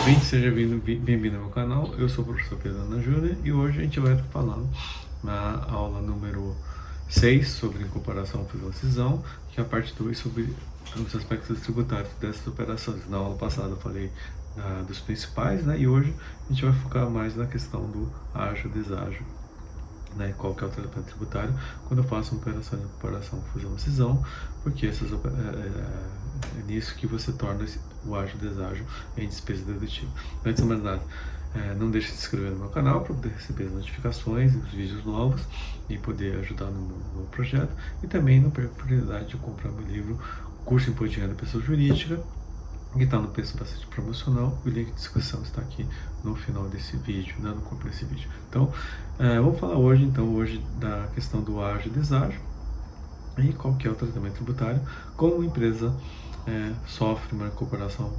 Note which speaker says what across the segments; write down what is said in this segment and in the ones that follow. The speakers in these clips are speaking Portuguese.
Speaker 1: bem? Seja bem-vindo ao meu canal. Eu sou o professor Pedro Ana Júnior e hoje a gente vai estar falando na aula número 6 sobre incorporação, fusão e cisão, que é a parte 2 sobre os aspectos tributários dessas operações. Na aula passada eu falei dos principais, né? E hoje a gente vai focar mais na questão do ágio, deságio, né, qual que é o tratamento tributário quando eu faço uma operação de incorporação, fusão e cisão, porque é nisso que você torna o ágio e deságio em despesa dedutível. Antes de mais nada, não deixe de se inscrever no meu canal para poder receber as notificações, os vídeos novos e poder ajudar no meu projeto. E também não perca a oportunidade de comprar meu livro Curso Imposto de Renda Pessoa Jurídica, que está no preço bastante promocional. O link de descrição está aqui no final desse vídeo, né, no começo desse vídeo. Então, vamos falar hoje da questão do ágio e deságio e qual que é o tratamento tributário como a empresa sofre uma incorporação,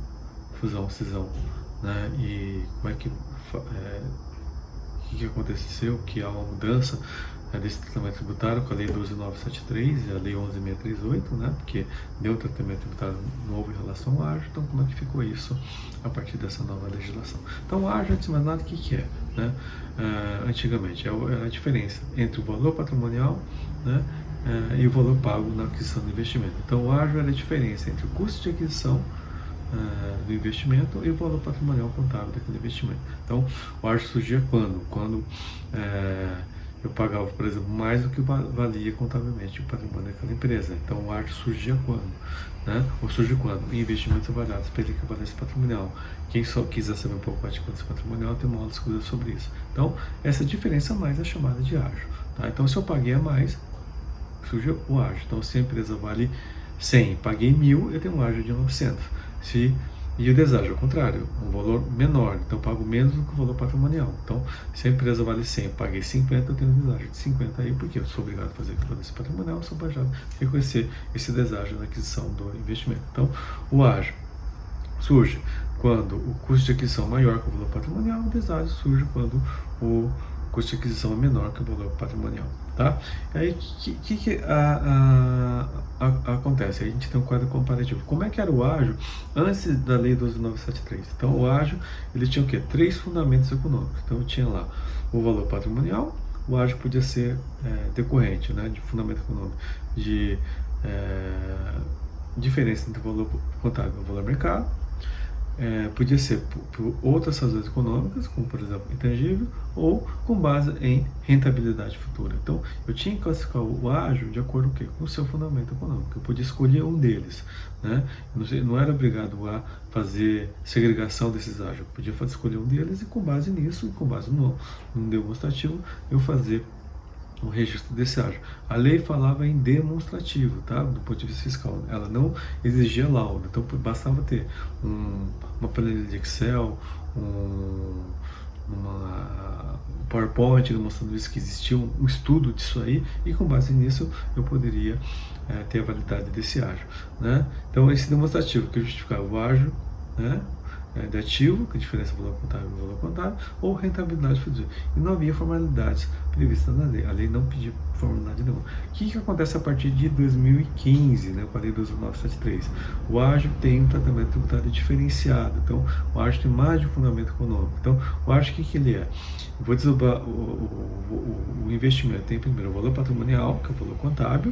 Speaker 1: fusão, cisão, né, e como é que que aconteceu, que há uma mudança desse tratamento tributário com a Lei 12.973 e a Lei 11.638, né, porque deu um tratamento tributário novo em relação ao ágio. Então, como é que ficou isso a partir dessa nova legislação? Então, o ágio, antes de mais nada, o que é? Né? Antigamente, era a diferença entre o valor patrimonial, né, e o valor pago na aquisição do investimento. Então, o ágio era a diferença entre o custo de aquisição do investimento e o valor patrimonial contábil daquele investimento. Então, o ágio surgia quando? Quando eu pagava, por exemplo, mais do que valia contabilmente o patrimônio daquela empresa. Então, o ágio surgia quando? Né? Ou surge quando? Investimentos avaliados pela equivalência patrimonial. Quem só quiser saber um pouco mais de equivalência patrimonial, tem uma aula exclusiva sobre isso. Então, essa diferença a mais é chamada de ágio. Tá? Então, se eu paguei a mais, surge o ágio. Então, se a empresa vale 100, paguei 1.000, eu tenho um ágio de 900. E o deságio, ao contrário, um valor menor, então eu pago menos do que o valor patrimonial. Então, se a empresa vale 100, eu paguei 50, eu tenho um deságio de 50 aí, porque eu sou obrigado a fazer equivalência patrimonial, eu sou obrigado a reconhecer esse deságio na aquisição do investimento. Então, o ágio surge quando o custo de aquisição é maior que o valor patrimonial, o deságio surge quando o custo de aquisição é menor que o valor patrimonial, tá? E aí, o que acontece? Aí a gente tem um quadro comparativo. Como é que era o ágio antes da Lei 12.973? Então, o ágio, ele tinha o quê? 3 fundamentos econômicos. Então, tinha lá o valor patrimonial, o ágio podia ser decorrente, né, de fundamento econômico, de diferença entre o valor contábil e o valor mercado. Podia ser por outras razões econômicas, como por exemplo intangível, ou com base em rentabilidade futura. Então, eu tinha que classificar o ágio de acordo com o seu fundamento econômico. Eu podia escolher um deles, né? Eu não era obrigado a fazer segregação desses ágios. Eu podia escolher um deles e com base nisso, e com base no demonstrativo, eu fazer o registro desse ágio. A lei falava em demonstrativo, tá? Do ponto de vista fiscal. Ela não exigia laudo. Então, bastava ter uma planilha de Excel, um PowerPoint demonstrando isso, que existia um estudo disso aí, e com base nisso eu poderia ter a validade desse ágio, né? Então, esse demonstrativo que justificava o ágio, né, de ativo, que é a diferença do valor contábil e valor contábil, ou rentabilidade futura. E não havia formalidades previstas na lei. A lei não pedia formalidade nenhuma. O que acontece a partir de 2015, né, com a lei 12.973? O ágio tem um tratamento tributário diferenciado. Então, o ágio tem mais de um fundamento econômico. Então, o ágio, o que ele é? Eu vou desdobrar o investimento. Tem primeiro o valor patrimonial, que é o valor contábil,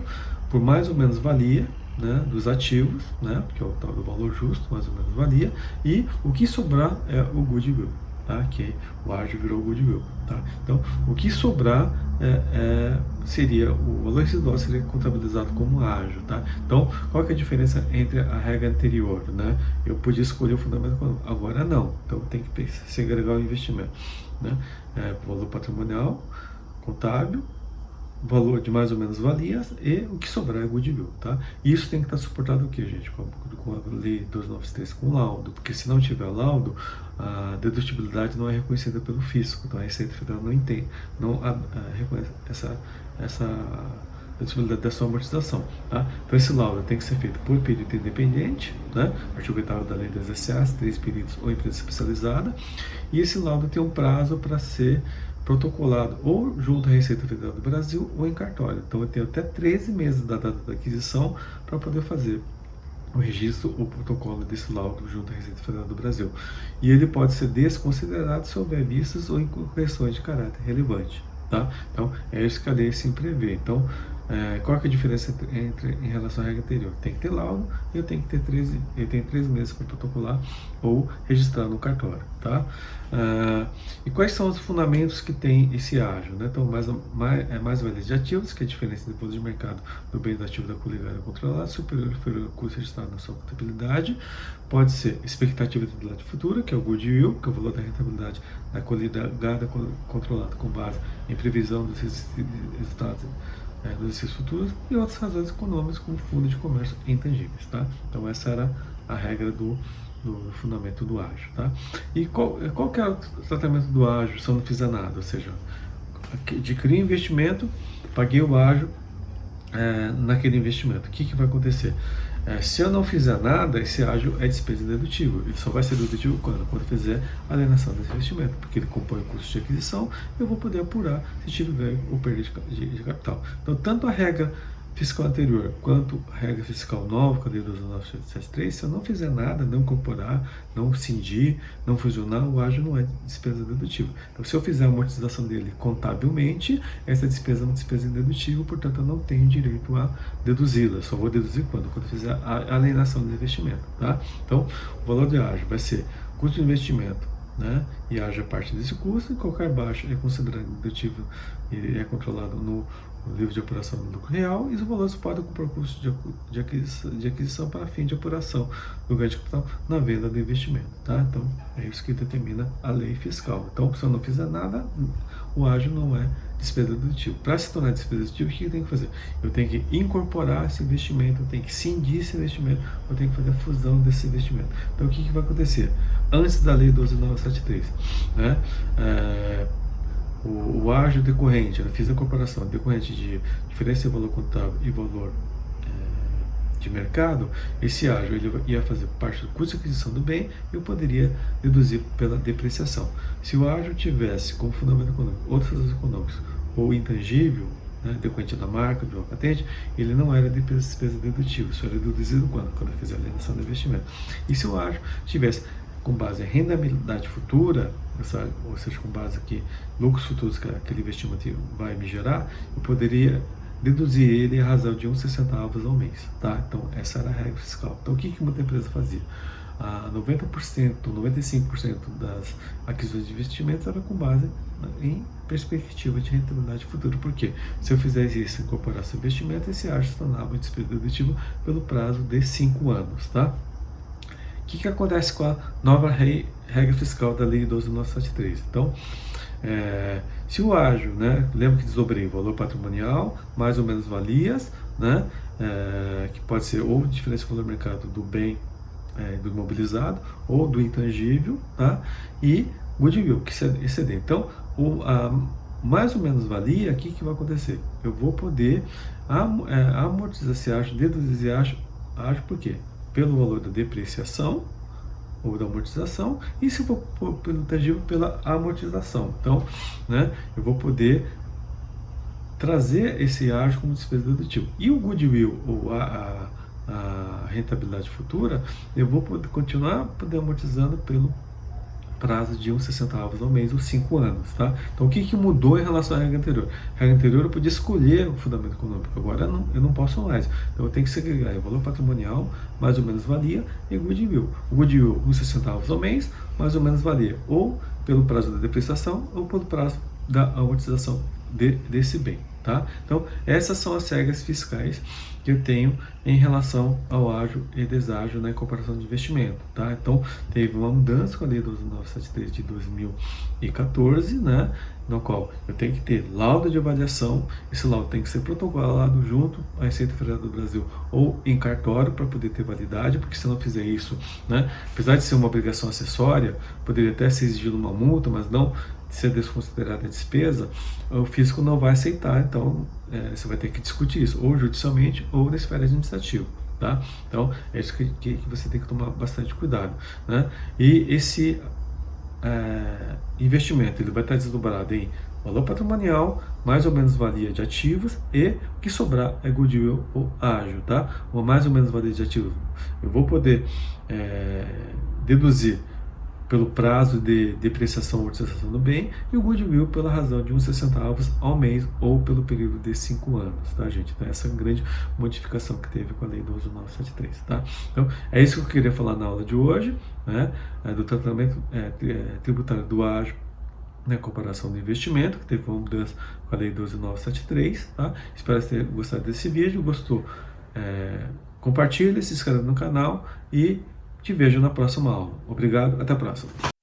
Speaker 1: por mais ou menos valia, né, dos ativos, né, que é o tal do valor justo, mais ou menos valia, e o que sobrar é o goodwill, tá, que o ágio virou goodwill, tá. Então, o que sobrar seria o valor residual, seria contabilizado como ágio, tá. Então, qual que é a diferença entre a regra anterior, né? Eu podia escolher o fundamento econômico, agora não. Então, tem que segregar o investimento, né, valor patrimonial, contábil, valor de mais ou menos valia, e o que sobrar é goodwill, tá? Isso tem que estar suportado o que, gente? Com a lei 12.973, com laudo, porque se não tiver laudo, a dedutibilidade não é reconhecida pelo fisco. Então a Receita Federal não reconhece essa dedutibilidade dessa amortização, tá? Então esse laudo tem que ser feito por perito independente, né? Artigo 8º da lei das SAs, 3 peritos ou empresa especializada, e esse laudo tem um prazo para ser protocolado ou junto à Receita Federal do Brasil ou em cartório. Então eu tenho até 13 meses da data da aquisição para poder fazer o registro ou protocolo desse laudo junto à Receita Federal do Brasil. E ele pode ser desconsiderado se houver vistas ou incorreções de caráter relevante. Tá? Então, é isso que a lei sim prevê. Então, qual que é a diferença em relação à regra anterior? Tem que ter laudo e eu tenho 3 meses para protocolar ou registrar no cartório. Tá? E quais são os fundamentos que tem esse ágio? Né? Então, mais valia de ativos, que é a diferença do valor de mercado do bem ativo da coligada controlada, superior ou inferior ao custo registrado na sua contabilidade. Pode ser expectativa de rentabilidade futura, que é o goodwill, que é o valor da rentabilidade da coligada controlada com base em previsão dos resultados dos exercícios futuros, e outras razões econômicas, como fundo de comércio intangíveis. Tá? Então, essa era a regra do fundamento do ágio. Tá? E qual que é o tratamento do ágio se eu não fizer nada? Ou seja, adquiri investimento, paguei o ágio naquele investimento. O que vai acontecer? Se eu não fizer nada, esse ágio é despesa dedutível. Ele só vai ser dedutivo quando fizer a alienação desse investimento, porque ele compõe o custo de aquisição, eu vou poder apurar se tiver o perda de capital. Então, tanto a regra fiscal anterior quanto a regra fiscal nova, que é a Lei 12.973, se eu não fizer nada, não incorporar, não cindir, não fusionar, o ágio não é despesa dedutível. Então, se eu fizer a amortização dele contabilmente, essa despesa é uma despesa indedutível, portanto, eu não tenho direito a deduzi-la. Só vou deduzir quando eu fizer a alienação do investimento. Tá? Então, o valor de ágio vai ser custo de investimento, né? E haja parte desse custo, e qualquer baixa é considerado dedutível e é controlado no livro de apuração do lucro real, e os valores podem comprar o custo de aquisição para fim de apuração do ganho de capital na venda do investimento. Tá? Então, é isso que determina a lei fiscal. Então, se eu não fizer nada, o ágio não é despesa dedutível. Para se tornar despesa dedutível, o que eu tenho que fazer? Eu tenho que incorporar esse investimento, eu tenho que cindir esse investimento, eu tenho que fazer a fusão desse investimento. Então, o que vai acontecer? Antes da lei 12.973, né? O ágio decorrente, eu fiz a comparação decorrente de diferença de valor contábil e valor de mercado, esse ágio ele ia fazer parte do custo de aquisição do bem, e eu poderia deduzir pela depreciação. Se o ágio tivesse como fundamento econômico outros fatores econômicos ou intangível, né, decorrente da marca, de uma patente, ele não era despesa dedutível, isso era deduzido quando eu fiz a alienação do investimento. E se o ágio tivesse com base em rentabilidade futura, ou seja, com base aqui lucros futuros que aquele investimento vai me gerar, eu poderia deduzir ele a razão de 1,60 centavos ao mês. Tá? Então, essa era a regra fiscal. Então, o que muita empresa fazia? 90%, 95% das aquisições de investimentos era com base em perspectiva de rentabilidade futura. Por quê? Se eu fizesse isso, incorporasse investimento, esse ágio se tornava despesa dedutível pelo prazo de 5 anos. Tá? O que acontece com a nova regra fiscal da Lei 12.973? Então, se o ágio, né, lembra que desdobrei o valor patrimonial, mais ou menos valias, né, que pode ser ou diferença de valor do mercado do bem do imobilizado ou do intangível, tá, e goodwill, que exceder. Então, mais ou menos valia, o que vai acontecer? Eu vou poder amortizar esse ágio, deduzir esse ágio, por quê? Pelo valor da depreciação ou da amortização, e se for pelo intangível, pela amortização. Então, né, eu vou poder trazer esse ágio como despesa dedutível. E o goodwill, ou a rentabilidade futura, eu vou continuar amortizando pelo prazo de 1,60 centavos ao mês, ou 5 anos. Tá? Então, o que mudou em relação à regra anterior? A regra anterior eu podia escolher o fundamento econômico, agora eu não posso mais. Então, eu tenho que segregar o valor patrimonial, mais ou menos valia, e goodwill. O goodwill, 1,60 centavos ao mês, mais ou menos valia, ou pelo prazo da depreciação, ou pelo prazo da amortização desse bem. Tá? Então, essas são as regras fiscais que eu tenho em relação ao ágio e deságio na incorporação de investimento. Tá? Então, teve uma mudança com a Lei 12.973 de 2014, né, no qual eu tenho que ter laudo de avaliação, esse laudo tem que ser protocolado junto à Receita Federal do Brasil ou em cartório para poder ter validade, porque se não fizer isso, né, apesar de ser uma obrigação acessória, poderia até ser exigido uma multa, mas não ser desconsiderada a despesa, o fisco não vai aceitar. Então, você vai ter que discutir isso, ou judicialmente, ou na esfera administrativa. Tá? Então, é isso que você tem que tomar bastante cuidado. Né? E esse investimento, ele vai estar desdobrado em valor patrimonial, mais ou menos valia de ativos, e o que sobrar é goodwill ou ágio, tá? Uma mais ou menos valia de ativos. Eu vou poder deduzir pelo prazo de depreciação ou amortização do bem, e o goodwill pela razão de uns 60 centavos ao mês ou pelo período de 5 anos, tá, gente? Então, essa é a grande modificação que teve com a Lei 12.973, tá? Então, é isso que eu queria falar na aula de hoje, né? Do tratamento tributário do ágio na comparação do investimento, que teve uma mudança com a Lei 12.973, tá? Espero que tenha gostado desse vídeo. Gostou? Compartilhe, se inscreva no canal e te vejo na próxima aula. Obrigado, até a próxima.